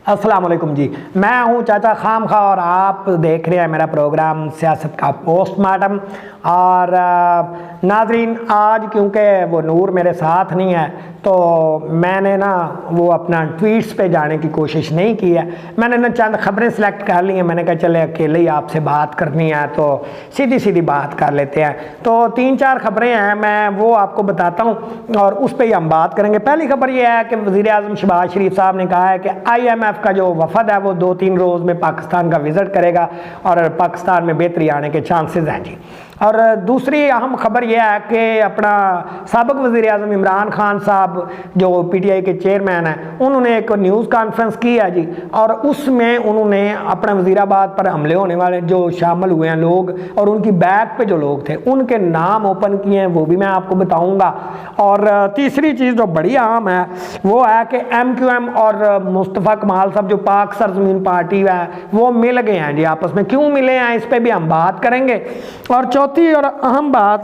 अस्सलाम वालेकुम जी। मैं हूं चाचा खाम खा और आप देख रहे हैं मेरा प्रोग्राम सियासत का पोस्टमार्टम। और नाजरीन, आज क्योंकि वो नूर मेरे साथ नहीं है तो मैंने ना वो अपना ट्वीट्स पे जाने की कोशिश नहीं की है। मैंने ना चंद खबरें सेलेक्ट कर ली हैं। मैंने कहा चले अकेले ही आपसे बात करनी है तो सीधी सीधी बात कर लेते हैं। तो 3-4 खबरें हैं, मैं वो आपको बताता हूँ और उस पर ही हम बात करेंगे। पहली खबर ये है कि वज़ीर आज़म शहबाज शरीफ साहब ने कहा है कि IMF का जो वफद है वो 2-3 रोज़ में पाकिस्तान का विज़िट करेगा और पाकिस्तान में बेहतरी आने के चांसेस हैं जी। और दूसरी अहम खबर यह है कि अपना साबिक़ वज़ीर आज़म इमरान खान साहब जो PTI के चेयरमैन हैं, उन्होंने एक न्यूज़ कॉन्फ्रेंस की है जी। और उसमें उन्होंने अपना वज़ीराबाद पर हमले होने वाले जो शामिल हुए हैं लोग और उनकी बैक पे जो लोग थे उनके नाम ओपन किए हैं, वो भी मैं आपको बताऊँगा। और तीसरी चीज़ जो बड़ी अहम है वो है कि MQM और मुस्तफ़ा कमाल साहब जो पाक सरजमीन पार्टी है वो मिल गए हैं जी आपस में। क्यों मिले हैं इस पर भी हम बात करेंगे। और चौथी और अहम बात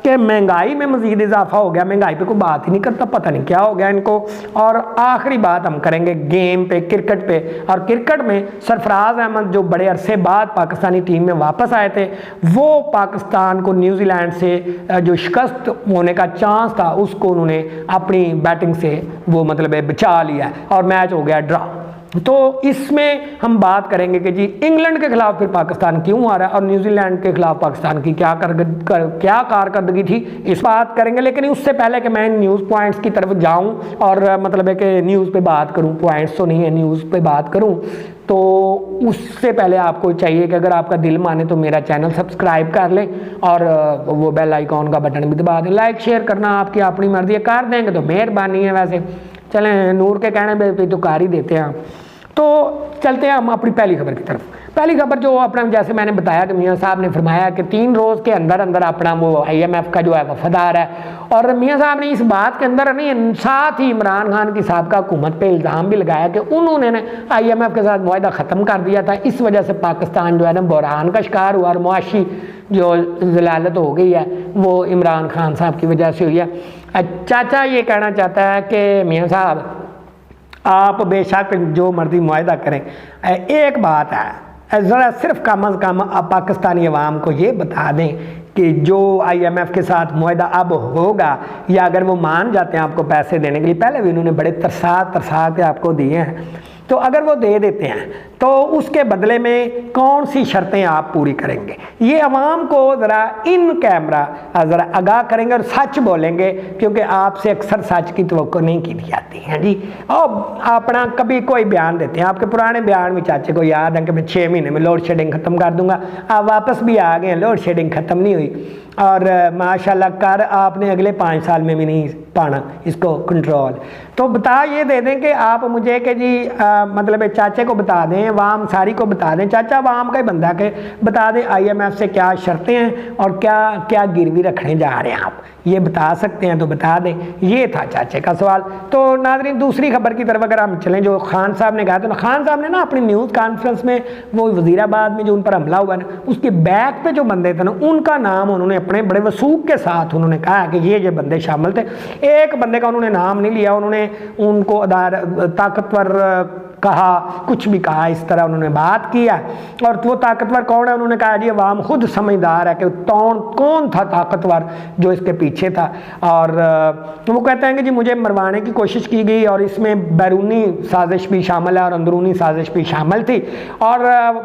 कि महंगाई में मज़ीद इजाफा हो गया। महंगाई पे कोई बात ही नहीं करता, पता नहीं क्या हो गया इनको। और आखिरी बात हम करेंगे गेम पे, क्रिकेट पे। और क्रिकेट में सरफराज अहमद जो बड़े अरसे बाद पाकिस्तानी टीम में वापस आए थे, वो पाकिस्तान को न्यूजीलैंड से जो शिकस्त होने का चांस था उसको उन्होंने अपनी बैटिंग से वो मतलब बचा लिया और मैच हो गया ड्रा। तो इसमें हम बात करेंगे कि जी इंग्लैंड के खिलाफ फिर पाकिस्तान क्यों आ रहा है और न्यूजीलैंड के खिलाफ पाकिस्तान की क्या कारकर्दगी थी, इस बात करेंगे। लेकिन उससे पहले कि मैं न्यूज़ पॉइंट्स की तरफ जाऊं और मतलब है कि न्यूज़ पे बात करूं, पॉइंट्स तो नहीं है, न्यूज़ पे बात करूं, तो उससे पहले आपको चाहिए कि अगर आपका दिल माने तो मेरा चैनल सब्सक्राइब कर लें और वो बेल आइकॉन का बटन भी दबा दें। लाइक शेयर करना आपकी अपनी मर्जी है, कर देंगे तो मेहरबानी है। वैसे चलें नूर के कहने पे तो कार ही देते हैं आप। तो चलते हैं हम अपनी पहली खबर की तरफ। पहली खबर जो अपना, जैसे मैंने बताया कि मियाँ साहब ने फरमाया कि 3 रोज़ के अंदर अंदर अपना वो IMF का जो है वफादार है। और मियाँ साहब ने इस बात के अंदर नहीं, साथ ही इमरान खान की साबिक़ा हुकूमत पे इल्ज़ाम भी लगाया कि उन्होंने IMF के साथ मुआहदा ख़त्म कर दिया था। इस वजह से पाकिस्तान जो है ना बहरान का शिकार हुआ और मुआशी जो जलालत हो गई है वो इमरान खान साहब की वजह से हुई है। चाचा ये कहना चाहता है कि मियाँ साहब आप बेशक जो मर्जी मुआहदा करें, एक बात है ज़रा सिर्फ कम अज़ कम आप पाकिस्तानी अवाम को ये बता दें कि जो IMF के साथ मुआहदा अब होगा या अगर वो मान जाते हैं आपको पैसे देने के लिए, पहले भी उन्होंने बड़े तरसा के आपको दिए हैं, तो अगर वो दे देते हैं तो उसके बदले में कौन सी शर्तें आप पूरी करेंगे, ये अवाम को ज़रा इन कैमरा ज़रा आगाह करेंगे और सच बोलेंगे, क्योंकि आपसे अक्सर सच की तवक्को नहीं की जाती है जी। और अपना कभी कोई बयान देते हैं, आपके पुराने बयान भी चाचे को याद है कि मैं 6 महीने में लोड शेडिंग ख़त्म कर दूंगा। आप वापस भी आ गए हैं, लोड शेडिंग ख़त्म नहीं हुई और माशाल्लाह कर आपने अगले 5 साल में भी नहीं पाना इसको कंट्रोल। तो बता ये दे दें कि आप मुझे कि जी मतलब चाचे को बता दें, वाम सारी को बता दें, चाचा वाम का ही बंदा के बता दें IMF से क्या शर्तें हैं और क्या क्या गिरवी रखने जा रहे हैं। आप ये बता सकते हैं तो बता दें। ये था चाचे का सवाल। तो नाज़रीन दूसरी खबर की तरफ अगर हम चलें, जो खान साहब ने कहा था ना, खान साहब ने ना अपनी न्यूज़ कॉन्फ्रेंस में वो वज़ीराबाद में जो उन पर हमला हुआ ना, उसके बैक पे जो बंदे थे ना उनका नाम उन्होंने अपने बड़े वसूख के साथ उन्होंने कहा कि ये बंदे शामिल थे। एक बंदे का उन्होंने नाम नहीं लिया, उन्होंने उनको ताकतवर कहा, कुछ भी कहा, इस तरह उन्होंने बात किया। और वो ताकतवर कौन है उन्होंने कहा जी अवाम खुद समझदार है कि कौन था ताकतवर जो इसके पीछे था। और वो कहते हैं कि जी मुझे मरवाने की कोशिश की गई और इसमें बैरूनी साजिश भी शामिल है और अंदरूनी साजिश भी शामिल थी। और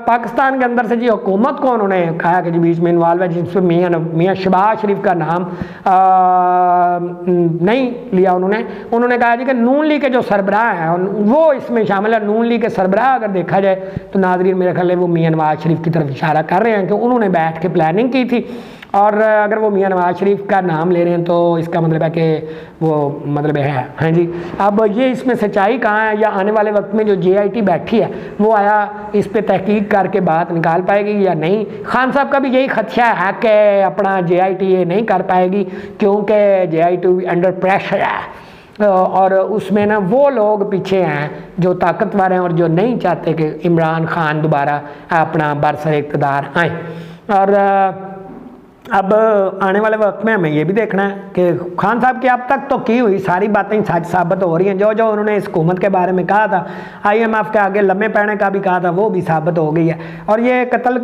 पाकिस्तान के अंदर से जी हुकूमत को उन्होंने कहा कि जी बीच में इन्वॉल्व है, जिसमें मियाँ शहबाज शरीफ का नाम नहीं लिया उन्होंने कहा जी कि नून लीग के जो सरबराह हैं वो इसमें शामिल है। नून लीग के सरबराह अगर देखा जाए तो नाज़रीन मेरे ख्याल है वो मियाँ नवाज शरीफ की तरफ इशारा कर रहे हैं कि उन्होंने बैठ के प्लानिंग की थी। और अगर वो मियाँ नवाज शरीफ का नाम ले रहे हैं तो इसका मतलब है कि वो मतलब है हाँ जी। अब ये इसमें सच्चाई कहाँ है या आने वाले वक्त में जो JIT बैठी है वो आया इस पर तहकीक करके बात निकाल पाएगी या नहीं। खान साहब का भी यही खदशा है कि अपना JIT ये नहीं कर पाएगी क्योंकि JIT अंडर प्रेशर है और उसमें ना वो लोग पीछे हैं जो ताकतवर हैं और जो नहीं चाहते कि इमरान खान दोबारा अपना बरसर इक़्तिदार आए। और अब आने वाले वक्त में हमें ये भी देखना है कि खान साहब की अब तक तो की हुई सारी बातें सच साबित हो रही हैं। जो जो उन्होंने इस हुकूमत के बारे में कहा था, IMF के आगे लम्बे पड़ने का भी कहा था, वो भी साबित हो गई है। और ये कत्ल,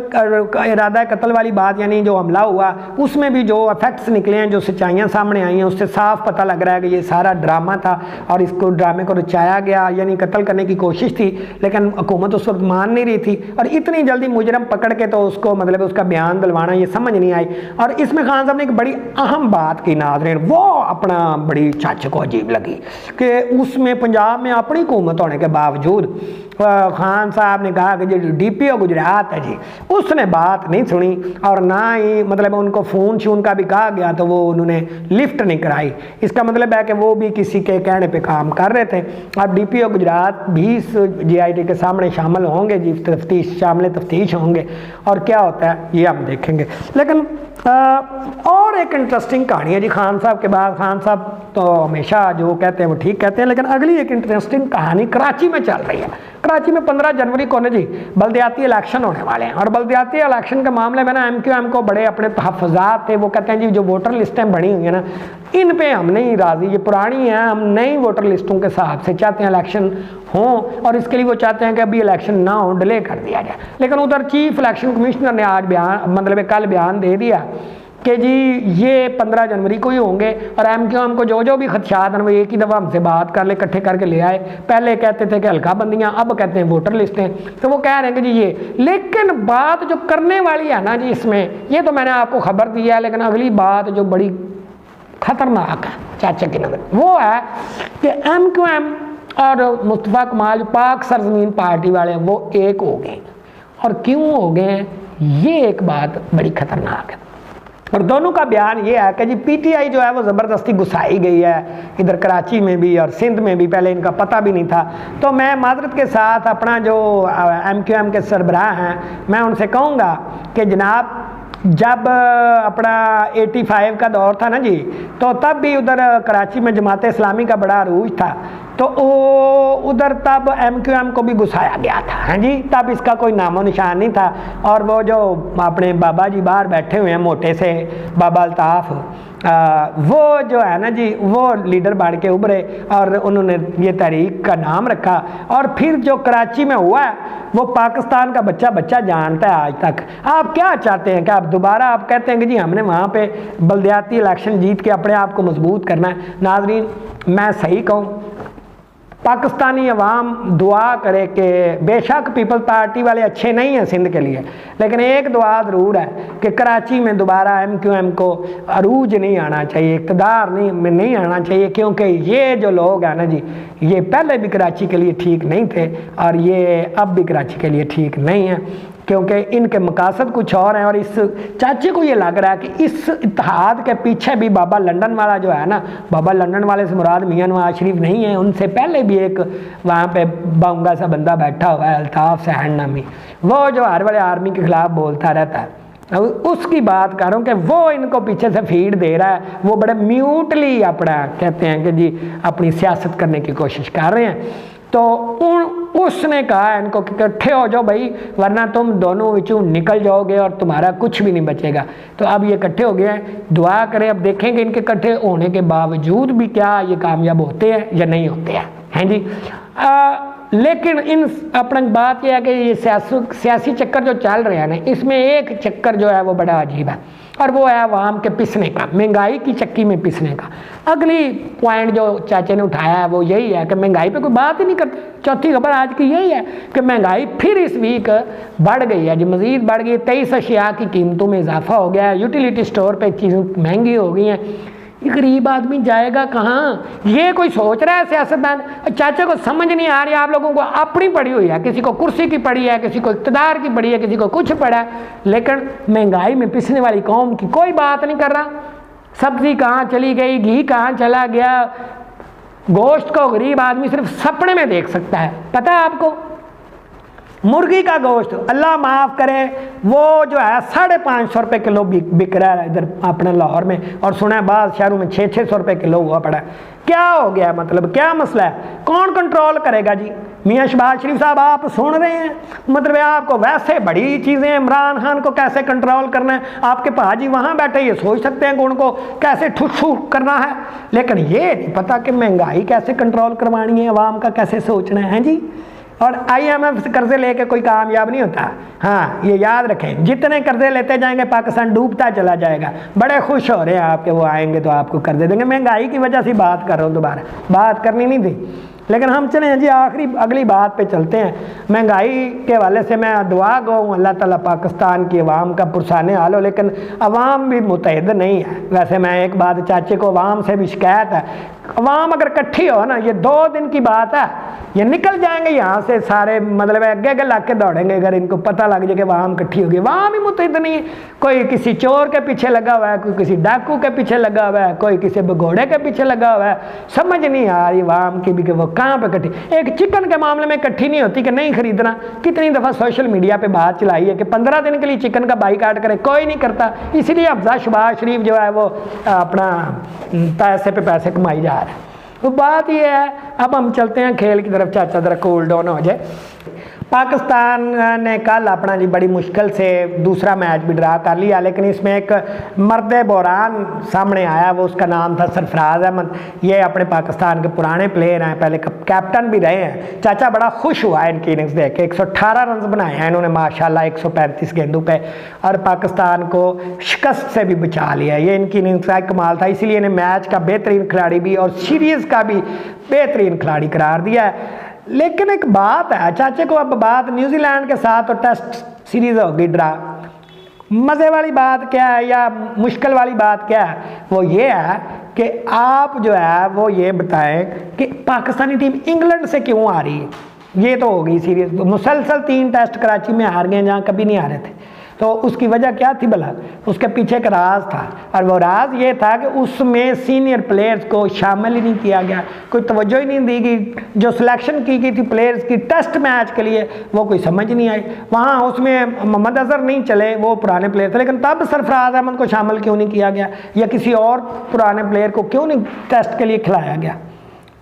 इरादा कत्ल वाली बात, यानी जो हमला हुआ उसमें भी जो इफेक्ट्स निकले हैं, जो सच्चाइयाँ सामने आई हैं, उससे साफ पता लग रहा है कि ये सारा ड्रामा था और इसको ड्रामे को रचाया गया, यानी कत्ल करने की कोशिश थी, लेकिन हुकूमत उस वक्त मान नहीं रही थी। और इतनी जल्दी मुजरम पकड़ के तो उसको मतलब उसका बयान दिलवाना ये समझ नहीं आई। और इसमें खान साहब ने एक बड़ी अहम बात की नाज़रीन, वो अपना बड़ी चाचे को अजीब लगी कि उसमें पंजाब में अपनी हुकूमत होने के बावजूद खान साहब ने कहा कि जो DPO गुजरात है जी, उसने बात नहीं सुनी और ना ही मतलब उनको फ़ोन शून का भी कहा गया तो वो उन्होंने लिफ्ट नहीं कराई। इसका मतलब है कि वो भी किसी के कहने पे काम कर रहे थे। अब DPO गुजरात भी इस GIT के सामने शामिल होंगे जी, तफ्तीश होंगे और क्या होता है ये हम देखेंगे। लेकिन और एक इंटरेस्टिंग कहानी है जी खान साहब के बाद। खान साहब तो हमेशा जो कहते हैं वो ठीक कहते हैं, लेकिन अगली एक इंटरेस्टिंग कहानी कराची में चल रही है। कराची में 15 जनवरी को ना जी बल्दियाती इलेक्शन होने वाले हैं और बल्दियाती इलेक्शन के मामले में ना MQM को बड़े अपने तहफ़्फ़ुज़ात थे। वो कहते हैं जी जो वोटर लिस्टें बनी हुई हैं ना, इन पे हम नहीं राज़ी, ये पुरानी हैं, हम नई वोटर लिस्टों के हिसाब से चाहते हैं इलेक्शन हों और इसके लिए वो चाहते हैं कि अभी इलेक्शन ना हो, डिले कर दिया जाए। लेकिन उधर चीफ इलेक्शन कमिश्नर ने आज बयान मतलब कल बयान दे दिया कि जी ये 15 जनवरी को ही होंगे और MQM को जो जो भी खदशात हैं वो एक ही दफ़ा हमसे बात कर ले, इकट्ठे करके ले आए। पहले कहते थे कि हल्का बंदियाँ, अब कहते हैं वोटर लिस्टें, तो वो कह रहे हैं कि जी ये। लेकिन बात जो करने वाली है ना जी इसमें, ये तो मैंने आपको खबर दी है, लेकिन अगली बात जो बड़ी ख़तरनाक है चाचा की नज़र, वो है कि MQM और मुस्तफ़ा कमाल पाक सरजमीन पार्टी वाले हैं वो एक हो गए। और क्यों हो गए हैं, ये एक बात बड़ी ख़तरनाक है। और दोनों का बयान ये है कि जी PTI जो है वो ज़बरदस्ती घुसाई गई है इधर कराची में भी और सिंध में भी, पहले इनका पता भी नहीं था। तो मैं माजरत के साथ अपना जो MQM के सरबराह हैं मैं उनसे कहूँगा कि जनाब जब अपना 85 का दौर था ना जी, तो तब भी उधर कराची में जमात इस्लामी का बड़ा अरूज था, तो उधर तब MQM को भी घुसाया गया था, हैं जी। तब इसका कोई नामो निशान नहीं था। और वो जो अपने बाबा जी बाहर बैठे हुए हैं मोटे से बाबा अल्ताफ़, वो जो है ना जी वो लीडर बन के उभरे और उन्होंने ये तहरीक का नाम रखा। और फिर जो कराची में हुआ है वो पाकिस्तान का बच्चा बच्चा जानता है आज तक। आप क्या चाहते हैं कि आप दोबारा आप कहते हैं कि जी हमने वहाँ पे बल्दियाती इलेक्शन जीत के अपने आप को मजबूत करना है। नाजरीन मैं सही कहूँ, पाकिस्तानी अवाम दुआ करे कि बेशक पीपल पार्टी वाले अच्छे नहीं हैं सिंध के लिए, लेकिन एक दुआ ज़रूर है कि कराची में दोबारा MQM को अरूज नहीं आना चाहिए, इक़्तिदार नहीं आना चाहिए, क्योंकि ये जो लोग हैं ना जी ये पहले भी कराची के लिए ठीक नहीं थे और ये अब भी कराची के लिए ठीक नहीं है, क्योंकि इनके मकासद कुछ और हैं। और इस चाचे को ये लग रहा है कि इस इत्तेहाद के पीछे भी बाबा लंदन वाला जो है ना, बाबा लंदन वाले से मुराद मियां नवाज शरीफ नहीं है, उनसे पहले भी एक वहाँ पे बांगा सा बंदा बैठा हुआ है अल्ताफ़ सहन नामी, वो जो हर वाले आर्मी के ख़िलाफ़ बोलता रहता है, उसकी बात कर रहा हूँ कि वो इनको पीछे से फीड दे रहा है। वो बड़े म्यूटली अपना कहते हैं कि जी अपनी सियासत करने की कोशिश कर रहे हैं। तो उसने कहा इनको कि इकट्ठे हो जाओ भाई, वरना तुम दोनों विचों निकल जाओगे और तुम्हारा कुछ भी नहीं बचेगा। तो अब ये इकट्ठे हो गए हैं, दुआ करें। अब देखेंगे इनके इकट्ठे होने के बावजूद भी क्या ये कामयाब होते हैं या नहीं होते हैं, हैं जी। लेकिन इन अपना बात यह है कि ये सियासी चक्कर जो चल रहे हैं ना, इसमें एक चक्कर जो है वो बड़ा अजीब है और वो है अवाम के पिसने का, महंगाई की चक्की में पिसने का। अगली पॉइंट जो चाचे ने उठाया है वो यही है कि महंगाई पे कोई बात ही नहीं करते। चौथी खबर आज की यही है कि महंगाई फिर इस वीक बढ़ गई है जी, मज़ीद बढ़ गई। 23 अशिया की कीमतों में इजाफा हो गया है, यूटिलिटी स्टोर पे चीज़ें महंगी हो गई हैं। गरीब आदमी जाएगा कहाँ, ये कोई सोच रहा है सियासतदान? चाचा को समझ नहीं आ रही, आप लोगों को अपनी पड़ी हुई है, किसी को कुर्सी की पड़ी है, किसी को इक़्तिदार की पड़ी है, किसी को कुछ पड़ा है, लेकिन महंगाई में पिसने वाली कौम की कोई बात नहीं कर रहा। सब्जी कहाँ चली गई, घी कहाँ चला गया, गोश्त को गरीब आदमी सिर्फ सपने में देख सकता है, पता है आपको। मुर्गी का गोश्त अल्लाह माफ़ करे वो जो है 550 रुपये किलो बिक रहा है इधर अपने लाहौर में, और सुना है बाद शहरों में 600 रुपये किलो हुआ पड़ा है। क्या हो गया, मतलब क्या मसला है, कौन कंट्रोल करेगा जी? मियाँ शहबाज शरीफ साहब आप सुन रहे हैं, मतलब आपको वैसे बड़ी चीज़ें, इमरान खान को कैसे कंट्रोल करना है, आपके भाजी वहाँ बैठे ये सोच सकते हैं कि उनको कैसे ठुस करना है, लेकिन ये नहीं पता कि महंगाई कैसे कंट्रोल करवानी है, अवाम का कैसे सोचना है जी। और IMF से कर्जे लेके कोई कामयाब नहीं होता। हाँ, ये याद रखें, जितने कर्जे लेते जाएंगे पाकिस्तान डूबता चला जाएगा। बड़े खुश हो रहे हैं आपके, वो आएंगे तो आपको कर्जे देंगे। महंगाई की वजह से बात कर रहा हूँ, दोबारा बात करनी नहीं थी, लेकिन हम चले हैं जी आखिरी अगली बात पे चलते हैं। महंगाई के हवाले से मैं दुआ गो अल्लाह ताला पाकिस्तान की अवाम का पुरसाने हाल हो, लेकिन अवाम भी मुतहद नहीं है। वैसे मैं एक बात चाचे को, अवाम से भी शिकायत है, अवाम अगर इकट्ठी हो ना, ये 2 दिन की बात है, ये निकल जाएंगे यहाँ से सारे, मतलब आगे आगे ला के दौड़ेंगे अगर इनको पता लग जाए कि अवाम इकट्ठी होगी। अवाम ही मुतहद नहीं है, कोई किसी चोर के पीछे लगा हुआ है, कोई किसी डाकू के पीछे लगा हुआ है, कोई किसी भगोड़े के पीछे लगा हुआ है। समझ नहीं आ रही अवाम की भी कि वो कहाँ पे इकट्ठी। एक चिकन के मामले में इकट्ठी नहीं होती कि नहीं खरीदना। कितनी दफ़ा सोशल मीडिया पे बात चलाई है कि 15 दिन के लिए चिकन का बाईकाट करे, कोई नहीं करता। इसलिए अफजा शहबाज शरीफ जो है वो अपना पैसे पे पैसे कमाई जा रहा है। तो बात ये है, अब हम चलते हैं खेल की तरफ। चाचा ज़रा कूल डाउन हो जाए। पाकिस्तान ने कल अपना जी बड़ी मुश्किल से दूसरा मैच भी ड्रा कर लिया, लेकिन इसमें एक मर्द बहरान सामने आया, वो उसका नाम था सरफराज अहमद। ये अपने पाकिस्तान के पुराने प्लेयर हैं, पहले कैप्टन भी रहे हैं। चाचा बड़ा खुश हुआ है इनकी इनिंग्स देख के। 118 रन बनाए हैं इन्होंने माशाल्लाह 135 गेंदों पे, और पाकिस्तान को शिकस्त से भी बचा लिया। ये इनकी इनिंग्स का कमाल था, इसीलिए इन्हें मैच का बेहतरीन खिलाड़ी भी और सीरीज़ का भी बेहतरीन खिलाड़ी करार दिया है। लेकिन एक बात है चाचे को, अब बात न्यूजीलैंड के साथ और टेस्ट सीरीज़ होगी ड्रा। मज़े वाली बात क्या है या मुश्किल वाली बात क्या है, वो ये है कि आप जो है वो ये बताएं कि पाकिस्तानी टीम इंग्लैंड से क्यों आ रही है। ये तो हो गई सीरीज़, मुसलसल 3 टेस्ट कराची में हार गए जहाँ कभी नहीं हारे थे। तो उसकी वजह क्या थी भला? उसके पीछे एक राज था, और वो राज ये था कि उसमें सीनियर प्लेयर्स को शामिल ही नहीं किया गया, कोई तवज्जो ही नहीं दी गई। जो सिलेक्शन की गई थी प्लेयर्स की टेस्ट मैच के लिए, वो कोई समझ नहीं आई। वहाँ उसमें मोहम्मद अजहर नहीं चले, वो पुराने प्लेयर थे, लेकिन तब सरफराज अहमद को शामिल क्यों नहीं किया गया, या किसी और पुराने प्लेयर को क्यों नहीं टेस्ट के लिए खिलाया गया?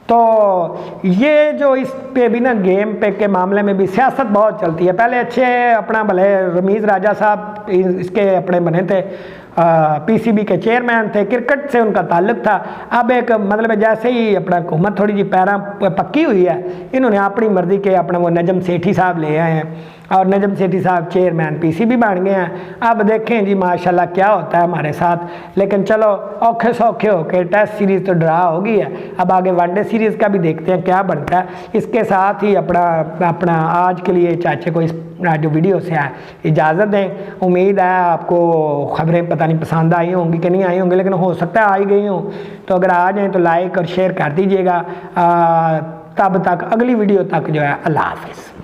तो ये जो इस पे भी ना, गेम पे के मामले में भी सियासत बहुत चलती है। पहले अच्छे अपना भले रमीज़ राजा साहब इसके अपने बने थे, PCB के चेयरमैन थे, क्रिकेट से उनका ताल्लुक था। अब एक मतलब जैसे ही अपना हुकूमत थोड़ी जी पैरा पक्की हुई है, इन्होंने अपनी मर्ज़ी के अपना वो नजम सेठी साहब ले आए हैं, और नजम सेठी साहब चेयरमैन PCB बन गए हैं। अब देखें जी माशाल्लाह क्या होता है हमारे साथ। लेकिन चलो औखे सौखे होके टेस्ट सीरीज़ तो ड्रा हो गई है, अब आगे वनडे सीरीज़ का भी देखते हैं क्या बनता है। इसके साथ ही अपना आज के लिए चाचे को इस जो वीडियो से है इजाज़त दें। उम्मीद है आपको ख़बरें पता नहीं पसंद आई होंगी कि नहीं आई होंगी, लेकिन हो सकता है आई गई हों। तो अगर आ जाएँ तो लाइक और शेयर कर दीजिएगा। तब तक अगली वीडियो तक जो है अल्लाह हाफ़िज़।